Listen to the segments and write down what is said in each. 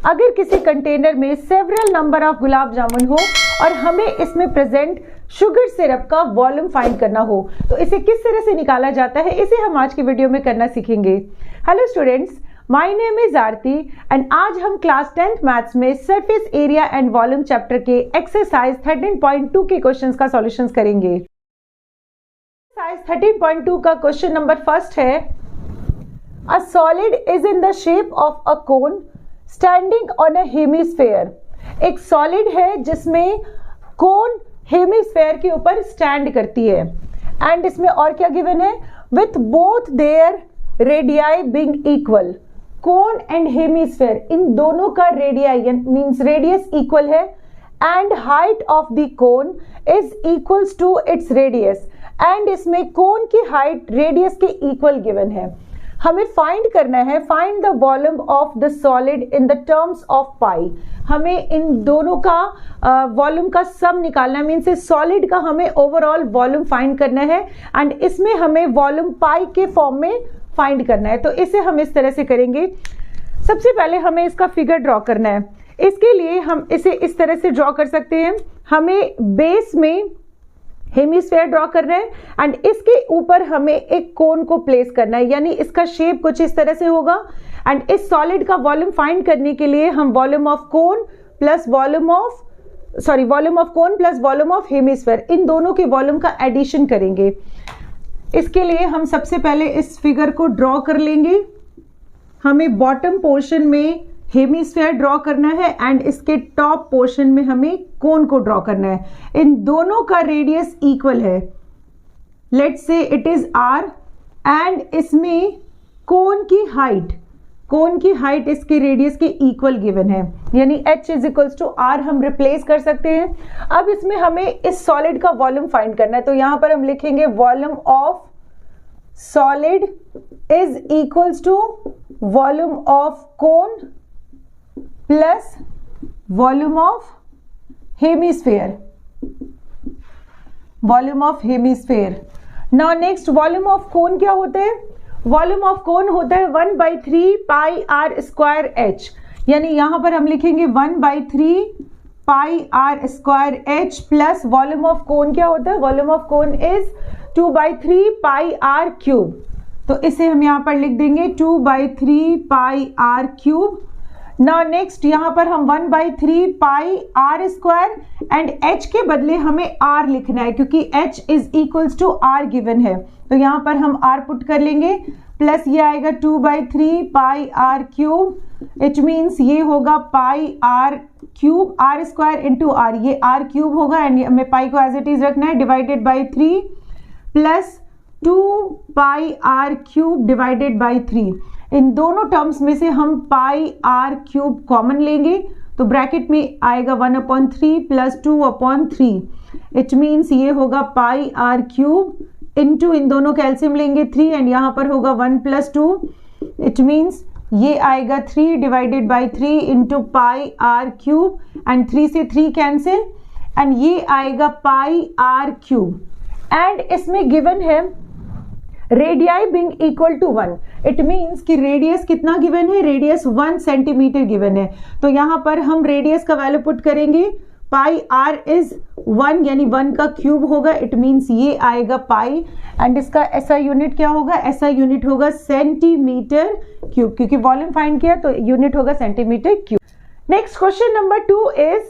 अगर किसी कंटेनर में several number of gulab jamun हो और हमें इसमें प्रेजेंट शुगर सिरप का वॉल्यूम फाइंड करना हो तो इसे किस तरह से निकाला जाता है, इसे हम आज की वीडियो में करना सीखेंगे। Hello students, my name is Aarti and आज हम क्लास 10th मैथ्स में surface area and volume chapter के एक्सरसाइज 13.2 के क्वेश्चंस का सॉल्यूशंस करेंगे। एक्सरसाइज 13.2 का क्वेश्चन नंबर फर्स्ट है, a solid is in the shape of a cone standing on a hemisphere. एक सॉलिड है जिसमें कोन हेमिस्फेयर के ऊपर स्टैंड करती है एंड इसमें और क्या गिवन है, with both their radii being equal. Cone and hemisphere इन दोनों का रेडियाई मींस रेडियस इक्वल है and height of the cone is equals to its radius and इसमें कोन की हाइट रेडियस के इक्वल गिवन है। हमें फाइंड करना है, find the volume of the solid in the terms of pi. हमें इन दोनों का वॉल्यूम का सम निकालना है, मीन्स सॉलिड का हमें ओवरऑल वॉल्यूम फाइंड करना है एंड इसमें हमें वॉल्यूम पाई के फॉर्म में फाइंड करना है। तो इसे हम इस तरह से करेंगे। सबसे पहले हमें इसका फिगर ड्रॉ करना है। इसके लिए हम इसे इस तरह से ड्रॉ कर सकते हैं। हमें बेस में हेमिस्फेयर ड्रॉ करना है एंड इसके ऊपर हमें एक कोन को प्लेस करना है, यानी इसका शेप कुछ इस तरह से होगा एंड इस सॉलिड का वॉल्यूम फाइंड करने के लिए हम volume of cone plus volume of hemisphere इन दोनों के वॉल्यूम का एडिशन करेंगे। इसके लिए हम सबसे पहले इस फिगर को ड्रॉ कर लेंगे। हमें बॉटम पोर्शन में हेमिस्फेयर ड्रॉ करना है एंड इसके टॉप पोर्शन में हमें कोन को ड्रॉ करना है। इन दोनों का रेडियस इक्वल है, let's say it is R and इसमें कोन की हाइट इसके रेडियस के इक्वल गिवन है, यानी h is equals to R हम रिप्लेस कर सकते हैं। अब इसमें हमें इस सॉलिड का वॉल्यूम फाइंड करना है, तो यहां पर हम लिखेंगे volume of solid is equals to volume of cone plus volume of hemisphere. Now next volume of cone क्या होता है? वॉल्यूम ऑफ कोन होता है 1/3 पाई आर स्क्वायर एच, यानी यहां पर हम लिखेंगे 1/3 pi are square H plus volume of cone क्या होता है? Volume of cone is 2/3 pi are cube. तो इसे हम यहां पर लिख देंगे 2/3 pi are cube. Now next यहां पर हम 1/3 pi are square and h के बदले हमें r लिखना है क्योंकि h is equals to r given है, तो यहां पर हम r पुट कर लेंगे प्लस ये आएगा 2/3 पाई r क्यूब। इट मीन्स ये होगा पाई r cube, r square into r, ये r क्यूब होगा एंड हमें पाई को एज इट इज रखना है, divided by 3 plus 2 pi r cube divided by 3। इन दोनों टर्म्स में से हम पाई आर क्यूब कॉमन लेंगे तो ब्रैकेट में आएगा 1/3 प्लस 2/3। इट मीन्स ये होगा पाई आर क्यूब इंटू इन दोनों कैल्सियम लेंगे 3 एंड यहाँ पर होगा 1 + 2। इट मीन्स ये आएगा 3 divided by 3 into pi are cube and 3 से 3 कैंसिल एंड ये आएगा पाई आर क्यूब एंड इसमें गिवन है radii being equal to 1। It means कि रेडियस कितना गिवन है? रेडियस 1 सेंटीमीटर गिवन है, तो यहां पर हम रेडियस का वैल्यू पुट करेंगे। पाई आर इज 1 यानी 1 का क्यूब होगा, इट मीन्स ये आएगा पाई एंड इसका ऐसा यूनिट क्या होगा? ऐसा यूनिट होगा सेंटीमीटर क्यूब, क्योंकि वॉल्यूम फाइंड किया तो यूनिट होगा centimetre cube. Next question number 2 is,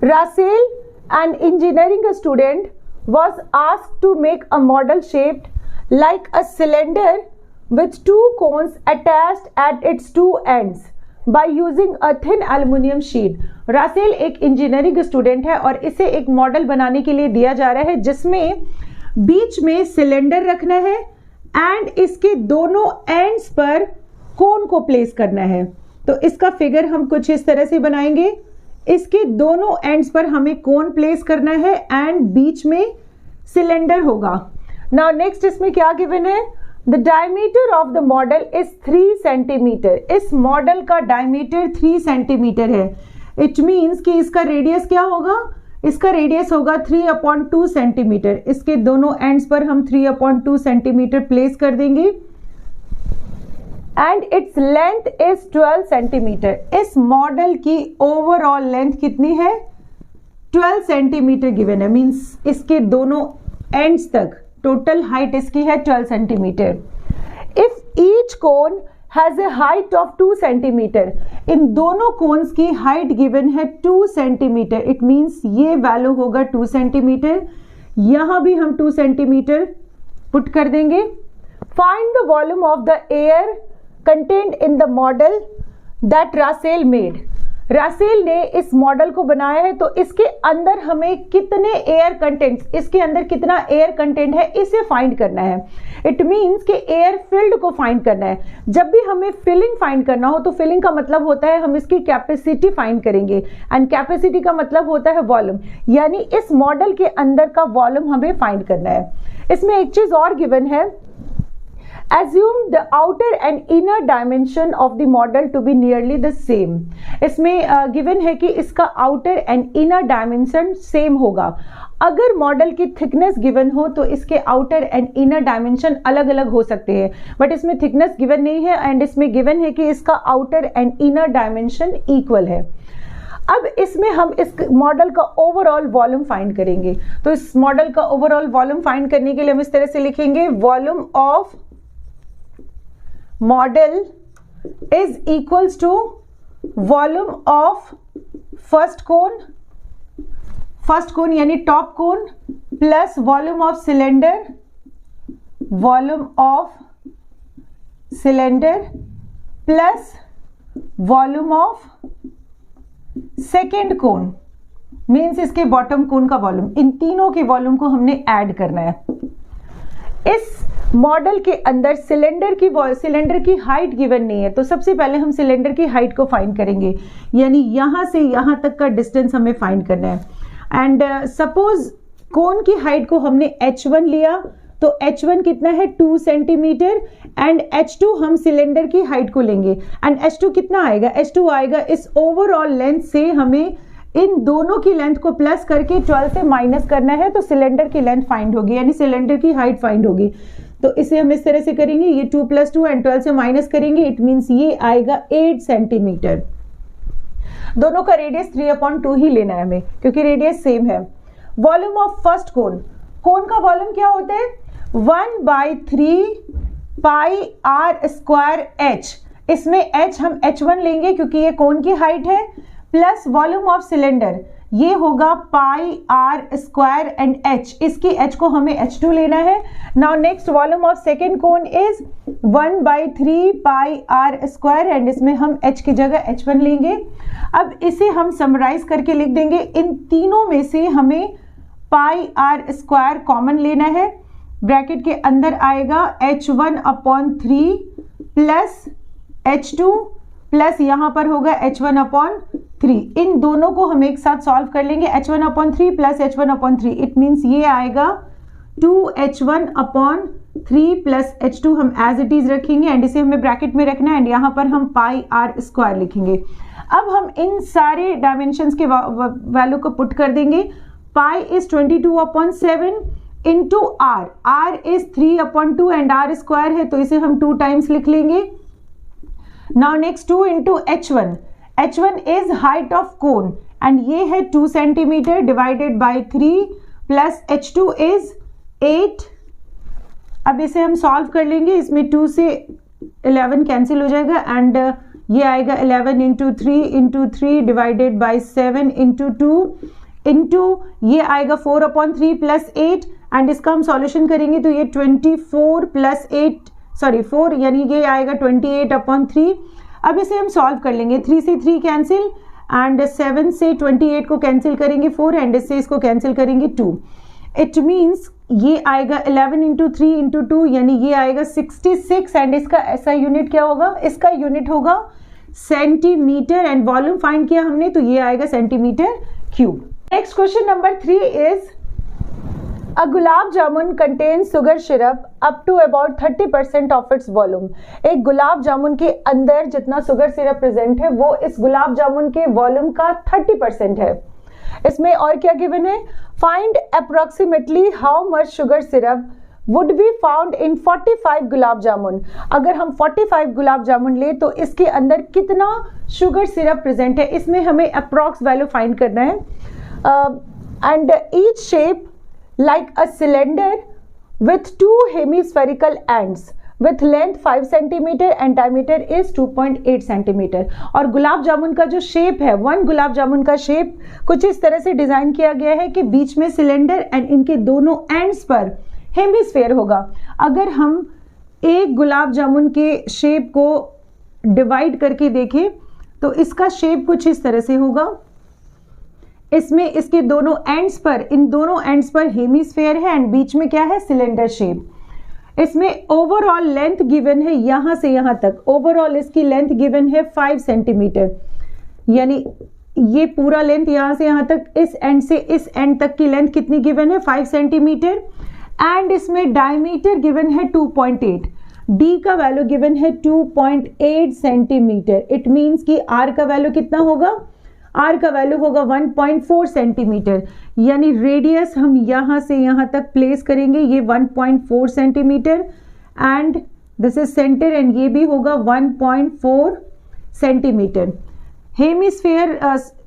Russell an engineering student was asked to make a model shaped like a cylinder with 2 cones attached at its 2 ends by using a thin aluminum sheet। Russell एक engineering student है और इसे एक model बनाने के लिए दिया जा रहा है जिसमें बीच में सिलेंडर रखना है एंड इसके दोनों एंड्स पर कोन को प्लेस करना है। तो इसका फिगर हम कुछ इस तरह से बनाएंगे। इसके दोनों एंड्स पर हमें कोन प्लेस करना है एंड बीच में सिलेंडर होगा। नाउ नेक्स्ट इसमें क्या गिवन है? The diameter of the model is 3 centimetre. इस मॉडल का डायमीटर 3 सेंटीमीटर है। इट मीन्स कि इसका रेडियस क्या होगा? इसका रेडियस होगा 3/2 सेंटीमीटर। इसके दोनों एंड्स पर हम 3/2 सेंटीमीटर प्लेस कर देंगे and its length is 12 centimetre. इस मॉडल की ओवरऑल लेंथ कितनी है? 12 सेंटीमीटर गिवन है, मीन्स इसके दोनों एंड्स तक टोटल हाइट इसकी है 12 centimetre. If each cone has a height of 2 centimetre, इन दोनों कोन्स की हाइट गिवन है 2 सेंटीमीटर, इट मीन्स ये वैल्यू होगा 2 सेंटीमीटर, यहां भी हम 2 सेंटीमीटर पुट कर देंगे। Find the volume of the air contained in the model that Russell made. Russell ने इस मॉडल को बनाया है, तो इसके अंदर हमें कितने एयर कंटेंट्स, इसके अंदर कितना एयर कंटेंट है, इसे फाइंड करना है। इट मीन्स कि एयर फिल्ड को फाइंड करना है। जब भी हमें फिलिंग फाइंड करना हो तो फिलिंग का मतलब होता है हम इसकी कैपेसिटी फाइंड करेंगे, एंड कैपेसिटी का मतलब होता है वॉल्यूम, यानी इस मॉडल के अंदर का वॉल्यूम हमें फाइंड करना है। इसमें एक चीज और गिवन है, assume the outer and inner dimension of the model to be nearly the same। इसमें गिवन है कि इसका outer and inner dimension same होगा। अगर मॉडल की थिकनेस गिवन हो तो इसके आउटर एंड इनर डायमेंशन अलग अलग हो सकते हैं, बट इसमें थिकनेस गिवन नहीं है, एंड इसमें गिवन है कि इसका outer and inner dimension equal है। अब इसमें हम इस मॉडल का ओवरऑल वॉल्यूम फाइंड करेंगे। तो इस मॉडल का ओवरऑल वॉल्यूम फाइंड करने के लिए हम इस तरह से लिखेंगे, volume of model is equals to volume of first cone यानी top cone plus volume of cylinder, plus volume of second cone, means इसके बॉटम कोन का वॉल्यूम। इन तीनों के वॉल्यूम को हमने ऐड करना है। इस मॉडल के अंदर सिलेंडर की हाइट गिवन नहीं है, तो सबसे पहले हम सिलेंडर की हाइट को फाइंड करेंगे, यानी यहां से यहां तक का डिस्टेंस हमें फाइंड करना है। एंड सपोज कोन की हाइट को हमने h1 लिया, तो h1 कितना है 2 सेंटीमीटर, एंड h2 हम सिलेंडर की हाइट को लेंगे, एंड h2 कितना आएगा? h2 आएगा इस ओवरऑल लेंथ से हमें इन दोनों की लेंथ को प्लस करके 12 से माइनस करना है, तो सिलेंडर की लेंथ फाइंड होगी, यानी सिलेंडर की हाइट फाइंड होगी। तो इसे हम इस तरह से करेंगे, ये 2 + 2 एंड 12 से माइनस करेंगे, इट मीन्स ये आएगा 8 सेंटीमीटर। दोनों का रेडियस 3/2 ही लेना है हमें, क्योंकि रेडियस सेम है। वॉल्यूम ऑफ फर्स्ट कोन का वॉल्यूम क्या होता है? 1/3 πr² h। इसमें h हम h1 लेंगे क्योंकि ये कोन की हाइट है, प्लस वॉल्यूम ऑफ सिलेंडर ये होगा πr² एंड h, इसकी h को हमें h2 लेना है। Now next volume of second cone is 1/3 πr² and इसमें हम h की जगह h1 लेंगे। अब इसे हम समराइज करके लिख देंगे, इन तीनों में से हमें πr² कॉमन लेना है, ब्रैकेट के अंदर आएगा h1/3 प्लस h2 प्लस यहां पर होगा h1/3। इन दोनों को हम एक साथ सॉल्व कर लेंगे, h1/3 plus h1/3, it means ये आएगा 2h1/3 प्लस h2 हम एज इट इज रखेंगे, एंड इसे हमें ब्रैकेट में रखना है, एंड यहाँ पर हम πr² लिखेंगे। अब हम इन सारे डायमेंशंस के वैल्यू को पुट कर देंगे। Pi is 22/7 into r is 3/2 and r² है, तो इसे हम 2 टाइम्स लिख लेंगे। Now next 2 into h1 is height of cone, and ये है 2 centimetre divided by 3 plus h2 is 8। अब इसे हम सॉल्व कर लेंगे, इसमें 2 से 11 कैंसिल हो जाएगा, एंड ये आएगा 11 into 3 divided by 7 into 2 into ये आएगा 4/3 प्लस 8, एंड इसका हम सॉल्यूशन करेंगे तो ये 24 प्लस 8 4 यानी ये आएगा 28/3। अब इसे हम सॉल्व कर लेंगे, 3 से 3 कैंसिल, एंड 7 से 28 को कैंसिल करेंगे 4, एंड इससे इसको कैंसिल करेंगे 2। इट मीन्स ये आएगा 11 इंटू 3 इंटू 2 यानी ये आएगा 66, एंड इसका ऐसा यूनिट क्या होगा? इसका यूनिट होगा सेंटीमीटर, एंड वॉल्यूम फाइंड किया हमने तो ये आएगा centimetre cube. Next question number 3 is A gulab jamun contains sugar syrup up to about 30% of its volume। एक गुलाब जामुन के अंदर जितना सुगर सिरप प्रेजेंट है वो इस गुलाब जामुन के वॉल्यूम का 30% है। इसमें और क्या गिवन है? Find approximately how much sugar syrup would be found in 45 gulab jamun. अगर हम 45 गुलाब जामुन ले तो इसके अंदर कितना शुगर सिरप प्रेजेंट है, इसमें हमें अप्रॉक्स वैल्यू फाइंड करना है। And each shape like a cylinder with 2 hemispherical ends with length 5 centimeter and diameter is 2.8 centimeter। और गुलाब जामुन का जो शेप है, वन गुलाब जामुन का शेप कुछ इस तरह से डिजाइन किया गया है कि बीच में सिलेंडर एंड इनके दोनों एंड्स पर हेमिस्फेयर होगा। अगर हम एक गुलाब जामुन के शेप को डिवाइड करके देखें तो इसका शेप कुछ इस तरह से होगा। इसमें इसके दोनों एंड्स पर, इन दोनों एंड्स पर हेमिस्फेयर है एंड बीच में क्या है, सिलेंडर शेप। इसमें ओवरऑल लेंथ गिवन है यहां से यहां तक, ओवरऑल इसकी लेंथ गिवन है 5 सेंटीमीटर, यानी ये पूरा लेंथ यहां से यहां तक, इस एंड से इस एंड तक की लेंथ कितनी गिवन है, 5 सेंटीमीटर। एंड इसमें डायमीटर गिवन है 2.8, डी का वैल्यू गिवन है 2.8 सेंटीमीटर। इट मींस कि आर का वैल्यू कितना होगा, आर का वैल्यू होगा 1.4 सेंटीमीटर, यानी रेडियस हम यहां से यहां तक प्लेस करेंगे, ये 1.4 centimetre and this is centre and ये भी होगा 1.4 सेंटीमीटर। हेमिस्फेयर,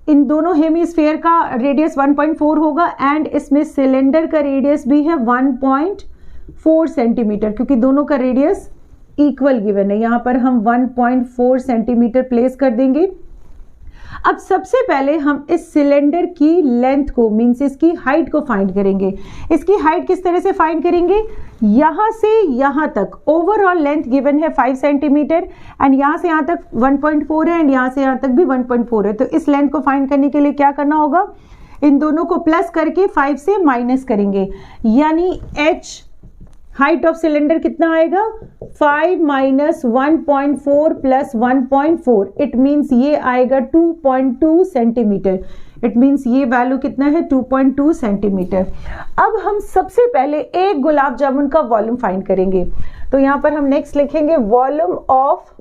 इन दोनों हेमिस्फेयर का रेडियस 1.4 होगा एंड इसमें सिलेंडर का रेडियस भी है 1.4 सेंटीमीटर, क्योंकि दोनों का रेडियस इक्वल गिवन है। यहां पर हम 1.4 सेंटीमीटर प्लेस कर देंगे। अब सबसे पहले हम इस सिलेंडर की लेंथ को, मींस इसकी हाइट को फाइंड करेंगे। इसकी हाइट किस तरह से फाइंड करेंगे, यहां से यहां तक ओवरऑल लेंथ गिवन है 5 सेंटीमीटर एंड यहां से यहां तक 1.4 है एंड यहां से यहां तक भी 1.4 है। तो इस लेंथ को फाइंड करने के लिए क्या करना होगा, इन दोनों को प्लस करके 5 से माइनस करेंगे, यानी h हाइट ऑफ सिलेंडर कितना आएगा, 5 माइनस 1.4 प्लस 1.4, इट मीन्स ये आएगा 2.2 सेंटीमीटर। इट मीन्स ये वैल्यू कितना है, 2.2 सेंटीमीटर। अब हम सबसे पहले एक गुलाब जामुन का वॉल्यूम फाइंड करेंगे। तो यहां पर हम नेक्स्ट लिखेंगे volume of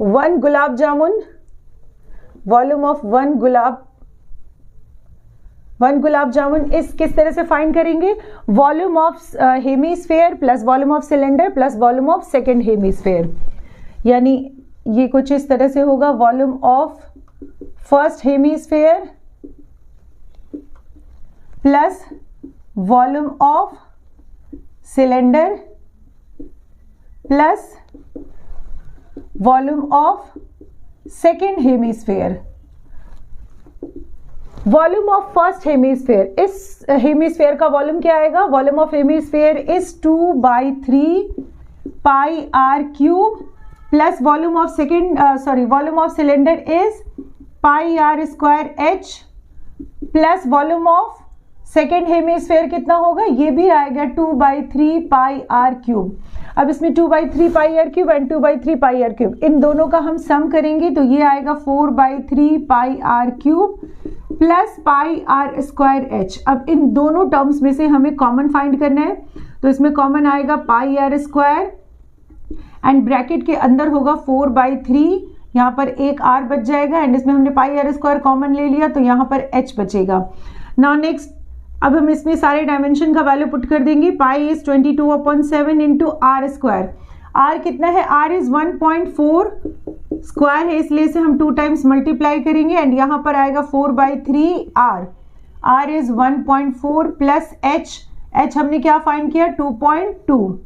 1 gulab jamun, volume of 1 gulab jamun इस किस तरह से फाइंड करेंगे, volume of hemisphere plus volume of cylinder plus volume of second hemisphere, यानी ये कुछ इस तरह से होगा, volume of first hemisphere plus volume of cylinder plus volume of second hemisphere. Volume of first hemisphere, इस हेमिस्फेयर का वॉल्यूम क्या आएगा, volume of hemisphere is 2/3 pi are cube plus volume of volume of cylinder is pi are square H plus volume of second hemisphere कितना होगा, ये भी आएगा 2/3 pi are cube. अब इसमें 2/3 pi are cube and 2/3 pi are cube, इन दोनों का हम सम करेंगे तो ये आएगा 4/3 pi are cube plus pi are square h. अब इन दोनों टर्म्स में से हमें कॉमन फाइंड करना है, तो इसमें कॉमन आएगा pi are square and bracket के अंदर होगा 4/3, यहाँ पर एक आर बच जाएगा एंड इसमें हमने पाई आर स्क्वायर कॉमन ले लिया तो यहाँ पर एच बचेगा। नाउ नेक्स्ट, अब हम इसमें सारे डायमेंशन का वैल्यू पुट कर देंगे। Pi is 22/7 into R square, R कितना है, आर इज 1.4 स्क्वायर है, इसलिए इसे हम 2 टाइम्स मल्टीप्लाई करेंगे एंड यहां पर आएगा 4/3 R, R is 1.4 plus H, H हमने क्या फाइंड किया, 2.2।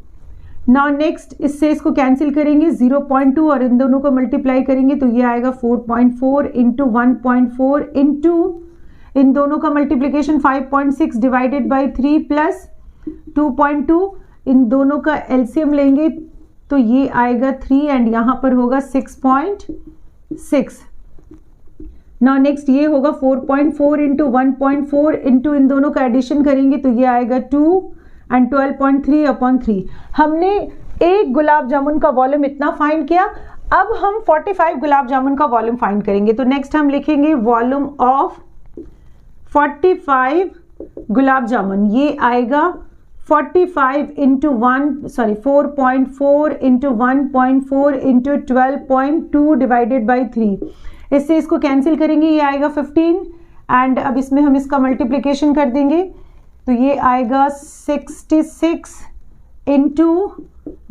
नाउ नेक्स्ट, इससे इसको कैंसिल करेंगे 0.2 और इन दोनों को मल्टीप्लाई करेंगे तो ये आएगा 4.4 इंटू 1.4 इंटू इन दोनों का मल्टीप्लीकेशन 5.6 डिवाइडेड बाई 3 प्लस 2.2, इन दोनों का एलसीएम लेंगे तो ये आएगा 3 एंड यहां पर होगा 6.6। नाउ नेक्स्ट ये होगा 4.4 इंटू 1.4 इंटू इन दोनों का एडिशन करेंगे तो ये आएगा 2 एंड 12.3/3। हमने एक गुलाब जामुन का वॉल्यूम इतना फाइंड किया। अब हम 45 गुलाब जामुन का वॉल्यूम फाइंड करेंगे, तो नेक्स्ट हम लिखेंगे वॉल्यूम ऑफ 45 गुलाब जामुन, ये आएगा 4.4 इंटू 1.4 इंटू 12.2 डिवाइडेड बाई 3, इससे इसको कैंसिल करेंगे, ये आएगा 15 एंड अब इसमें हम इसका मल्टीप्लिकेशन कर देंगे, तो ये आएगा 66 इंटू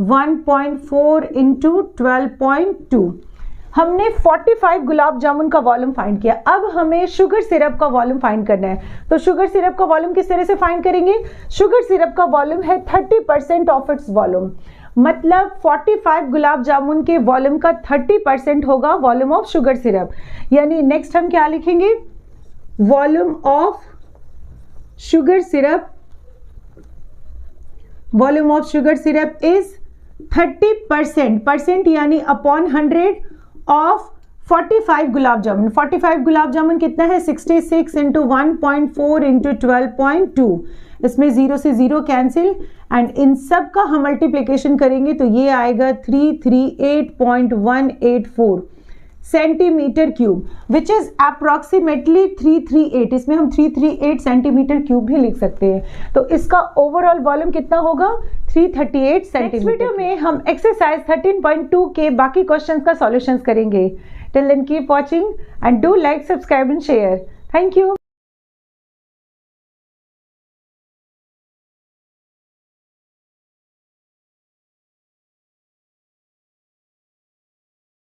1.4 इंटू 12.2। हमने 45 गुलाब जामुन का वॉल्यूम फाइंड किया। अब हमें शुगर सिरप का वॉल्यूम फाइंड करना है। तो शुगर सिरप का वॉल्यूम किस तरह से फाइंड करेंगे? शुगर सिरप का वॉल्यूम है 30% ऑफ इट्स वॉल्यूम, मतलब 45 गुलाब जामुन के वॉल्यूम का 30% होगा वॉल्यूम ऑफ शुगर सिरप। यानी नेक्स्ट हम क्या लिखेंगे? Volume of sugar syrup, volume of sugar syrup is 30%, percent यानी अपॉन 100 ऑफ 45 गुलाब जामुन। 45 गुलाब जामुन कितना है? 66 इंटू 1.4 इंटू 12.2। इसमें 0 से 0 कैंसिल एंड इन सब का हम मल्टीप्लिकेशन करेंगे तो ये आएगा 338.184 centimetre cube, which is approximately 338। इसमें हम 338 सेंटीमीटर क्यूब भी लिख सकते हैं। तो इसका ओवरऑल वॉल्यूम कितना होगा? 338 सेंटीमीटर। नेक्स्ट वीडियो में हम एक्सरसाइज 13.2 के बाकी क्वेश्चंस का सॉल्यूशंस करेंगे। Till then keep watching and do like, subscribe and share. Thank you.